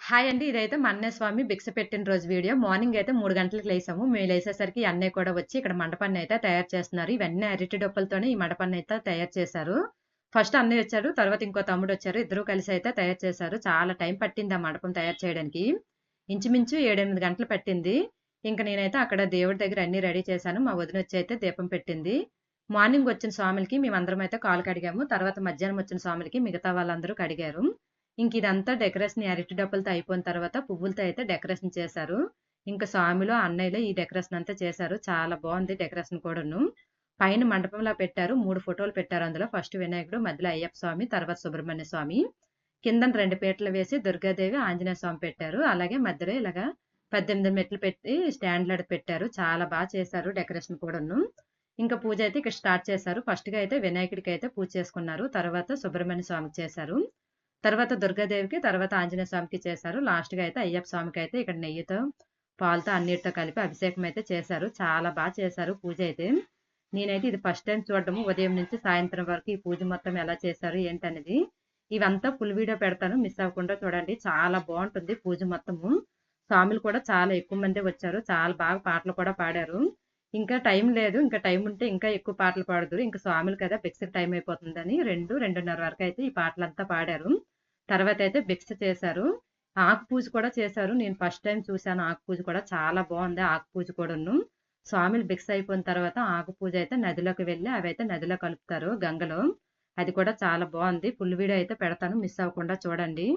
Hi అండి. ఇదైతే మా అన్నయ్య స్వామి భిక్ష పెట్టిన రోజు వీడియో. మార్నింగ్ అయితే 3 గంటలకు లేసాము. మేము లేసేసరికి అన్నయ్య కూడా వచ్చి ఇక్కడ మండపాన్ని అయితే తయారు చేస్తున్నారు. ఇవన్నీ అరటి డొప్పలతోనే ఈ మండపాన్ని అయితే తయారు చేశారు. ఫస్ట్ అన్నయ్య వచ్చారు. తర్వాత ఇంకో తమ్ముడు వచ్చారు. ఇద్దరు కలిసి అయితే తయారు చేశారు. చాలా టైం పట్టింది ఆ మండపం తయారు చేయడానికి. ఇంచుమించు 7, 8 గంటలు పట్టింది. ఇంక నేనైతే అక్కడ దేవుడి దగ్గర అన్ని రెడీ చేశాను. మా వదిన వచ్చి అయితే దీపం పెట్టింది. మార్నింగ్ వచ్చిన స్వాములకి మేమందరం అయితే కాలు కడిగాము. తర్వాత మధ్యాహ్నం వచ్చిన స్వాములకి మిగతా వాళ్ళందరూ కడిగారు. ఇంక ఇదంతా డెకరేషన్ అరటి డప్పులతో అయిపోయిన తర్వాత పువ్వులతో అయితే డెకరేషన్ చేశారు. ఇంకా స్వామిలు అన్నయ్యలు ఈ డెకరేషన్ అంతా చేశారు. చాలా బాగుంది డెకరేషన్ కూడాను. పైన మండపంలా పెట్టారు. 3 ఫోటోలు పెట్టారు అందులో. ఫస్ట్ వినాయకుడు, మధ్యలో అయ్యప్ప స్వామి, తర్వాత సుబ్రహ్మణ్య స్వామి. కిందన 2 పీటలు వేసి దుర్గాదేవి, ఆంజనేయ స్వామి పెట్టారు. అలాగే మధ్యలో ఇలాగా 18 మెట్లు పెట్టి స్టాండ్ లాగా పెట్టారు. చాలా బాగా చేశారు డెకరేషన్ కూడాను. ఇంకా పూజ అయితే ఇక్కడ స్టార్ట్ చేశారు. ఫస్ట్ గా అయితే వినాయకుడికి అయితే పూజ చేసుకున్నారు. తర్వాత సుబ్రహ్మణ్య స్వామికి చేశారు. తర్వాత దుర్గాదేవికి, తర్వాత ఆంజనేయ స్వామికి చేశారు. లాస్ట్ గా అయితే అయ్యప్ప స్వామికి అయితే ఇక్కడ నెయ్యితో, పాలతో అన్నిటితో కలిపి అభిషేకం అయితే చేశారు. చాలా బాగా చేశారు పూజ అయితే. నేనైతే ఇది ఫస్ట్ టైం చూడడము. ఉదయం నుంచి సాయంత్రం వరకు ఈ పూజ మొత్తం ఎలా చేశారు ఏంటనేది. ఇవంతా ఫుల్ వీడియో పెడతాను. మిస్ అవ్వకుండా చూడండి. చాలా బాగుంటుంది పూజ మొత్తము. స్వాములు కూడా చాలా ఎక్కువ మంది వచ్చారు. చాలా బాగా పాటలు కూడా పాడారు. ఇంకా టైం లేదు. ఇంకా టైం ఉంటే ఇంకా ఎక్కువ పాటలు పాడుదురు. ఇంకా స్వాములు కదా భిక్షకు టైం అయిపోతుందని 2, 2:30 వరకు అయితే ఈ పాటలంతా పాడారు. తర్వాత అయితే భిక్ష చేశారు. ఆకు పూజ కూడా చేశారు. నేను ఫస్ట్ టైం చూశాను ఆకు పూజ కూడా. చాలా బాగుంది ఆకు పూజ కూడాను. స్వాములు భిక్ష అయిపోయిన తర్వాత ఆకు పూజ అయితే నదిలోకి వెళ్ళి అవైతే నదిలో కలుపుతారు గంగలో. అది కూడా చాలా బాగుంది. ఫుల్ వీడియో అయితే పెడతాను. మిస్ అవ్వకుండా చూడండి.